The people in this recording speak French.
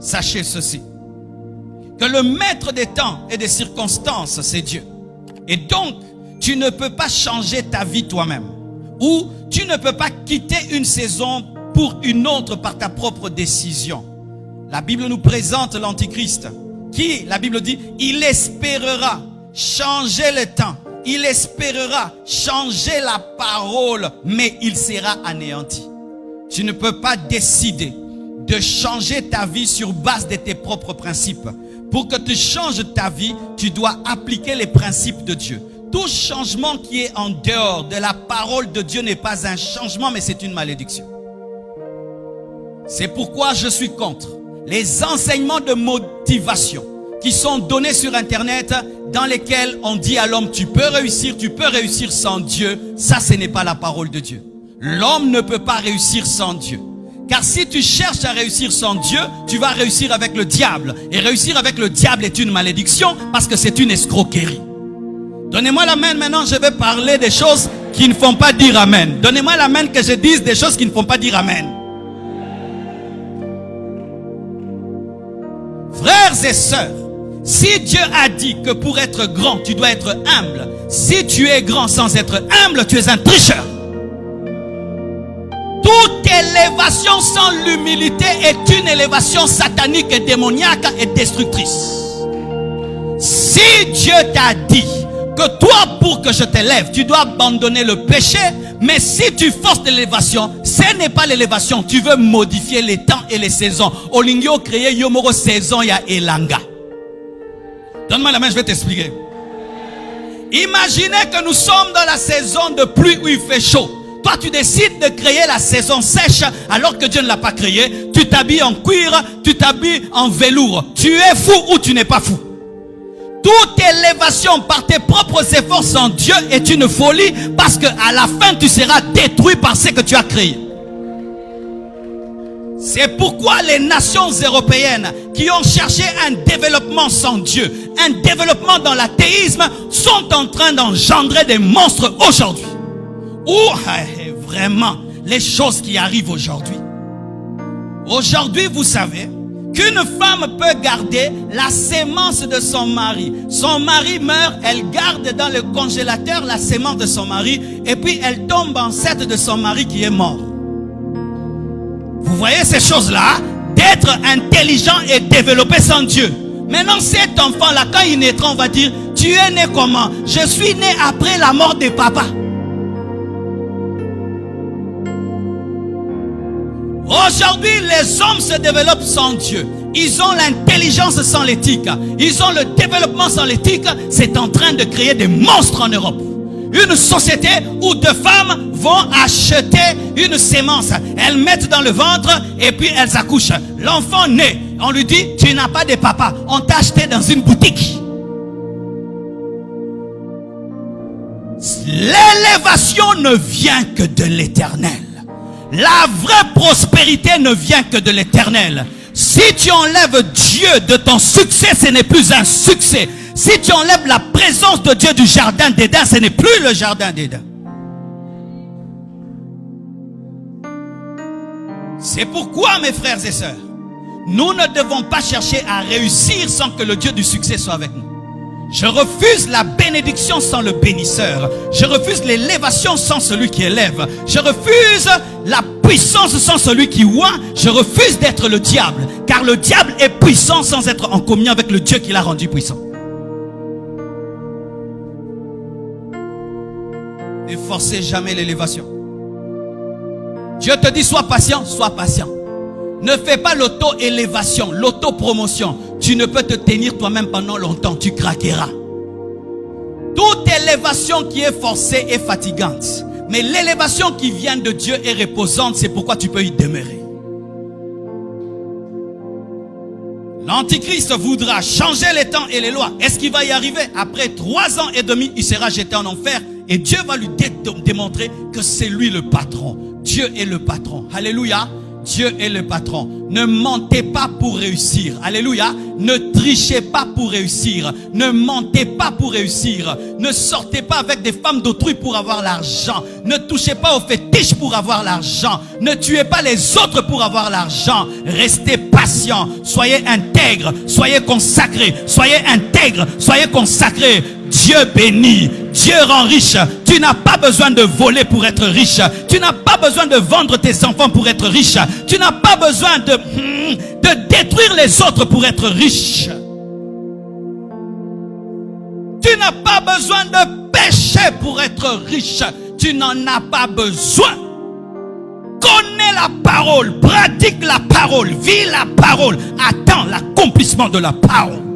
Sachez ceci, que le maître des temps et des circonstances, c'est Dieu. Et donc, tu ne peux pas changer ta vie toi-même. Ou tu ne peux pas quitter une saison pour une autre par ta propre décision. La Bible nous présente l'Antichrist qui, la Bible dit, il espérera changer le temps. Il espérera changer la parole, mais il sera anéanti. Tu ne peux pas décider de changer ta vie sur base de tes propres principes. Pour que tu changes ta vie, tu dois appliquer les principes de Dieu. Tout changement qui est en dehors de la parole de Dieu n'est pas un changement, mais c'est une malédiction. C'est pourquoi je suis contre les enseignements de motivation qui sont donnés sur Internet, dans lesquels on dit à l'homme, tu peux réussir sans Dieu. Ça, ce n'est pas la parole de Dieu. L'homme ne peut pas réussir sans Dieu. Car si tu cherches à réussir sans Dieu, tu vas réussir avec le diable. Et réussir avec le diable est une malédiction parce que c'est une escroquerie. Donnez-moi la main maintenant, je vais parler des choses qui ne font pas dire Amen. Donnez-moi la main que je dise des choses qui ne font pas dire Amen. Frères et sœurs, si Dieu a dit que pour être grand, tu dois être humble, si tu es grand sans être humble, tu es un tricheur. Toute élévation sans l'humilité est une élévation satanique et démoniaque et destructrice. Si Dieu t'a dit que toi, pour que je t'élève, tu dois abandonner le péché, mais si tu forces l'élévation, ce n'est pas l'élévation. Tu veux modifier les temps et les saisons. Olingyo créé yomoro saison ya elanga. Donne-moi la main, je vais t'expliquer. Imaginez que nous sommes dans la saison de pluie où il fait chaud. Toi, tu décides de créer la saison sèche alors que Dieu ne l'a pas créée. Tu t'habilles en cuir, tu t'habilles en velours. Tu es fou ou tu n'es pas fou. Toute élévation par tes propres efforts sans Dieu est une folie parce qu'à la fin, tu seras détruit par ce que tu as créé. C'est pourquoi les nations européennes qui ont cherché un développement sans Dieu, un développement dans l'athéisme, sont en train d'engendrer des monstres aujourd'hui. Ou vraiment, les choses qui arrivent aujourd'hui. Aujourd'hui, vous savez qu'une femme peut garder la sémence de son mari. Son mari meurt, elle garde dans le congélateur la sémence de son mari et puis elle tombe enceinte de son mari qui est mort. Vous voyez ces choses-là, d'être intelligent et développé sans Dieu. Maintenant, cet enfant-là, quand il naîtra, on va dire, tu es né comment? Je suis né après la mort de papa. Aujourd'hui, les hommes se développent sans Dieu. Ils ont l'intelligence sans l'éthique. Ils ont le développement sans l'éthique. C'est en train de créer des monstres en Europe. Une société où deux femmes vont acheter une sémence. Elles mettent dans le ventre et puis elles accouchent. L'enfant naît. On lui dit, tu n'as pas de papa. On t'a acheté dans une boutique. L'élévation ne vient que de l'Éternel. La vraie prospérité ne vient que de l'Éternel. Si tu enlèves Dieu de ton succès, ce n'est plus un succès. Si tu enlèves la présence de Dieu du jardin d'Éden, ce n'est plus le jardin d'Éden. C'est pourquoi, mes frères et sœurs, nous ne devons pas chercher à réussir sans que le Dieu du succès soit avec nous. Je refuse la bénédiction sans le bénisseur. Je refuse l'élévation sans celui qui élève. Je refuse la puissance sans celui qui oint. Je refuse d'être le diable. Car le diable est puissant sans être en communion avec le Dieu qui l'a rendu puissant. Ne forcez jamais l'élévation. Dieu te dit sois patient, sois patient. Ne fais pas l'auto-élévation, l'auto-promotion. Tu ne peux te tenir toi-même pendant longtemps, tu craqueras. Toute élévation qui est forcée est fatigante. Mais l'élévation qui vient de Dieu est reposante, c'est pourquoi tu peux y demeurer. L'Antichrist voudra changer les temps et les lois. Est-ce qu'il va y arriver? Après 3 ans et demi, il sera jeté en enfer. Et Dieu va lui démontrer que c'est lui le patron. Dieu est le patron. Alléluia. Dieu est le patron. Ne mentez pas pour réussir. Alléluia. Ne trichez pas pour réussir. Ne mentez pas pour réussir. Ne sortez pas avec des femmes d'autrui pour avoir l'argent. Ne touchez pas aux fétiches pour avoir l'argent. Ne tuez pas les autres pour avoir l'argent. Restez patient. patient, soyez intègre, soyez consacré, soyez intègre, soyez consacré. Dieu bénit, Dieu rend riche. Tu n'as pas besoin de voler pour être riche. Tu n'as pas besoin de vendre tes enfants pour être riche. Tu n'as pas besoin de détruire les autres pour être riche. Tu n'as pas besoin de pécher pour être riche. Tu n'en as pas besoin. Connais la parole, pratique la parole, vis la parole, attends l'accomplissement de la parole.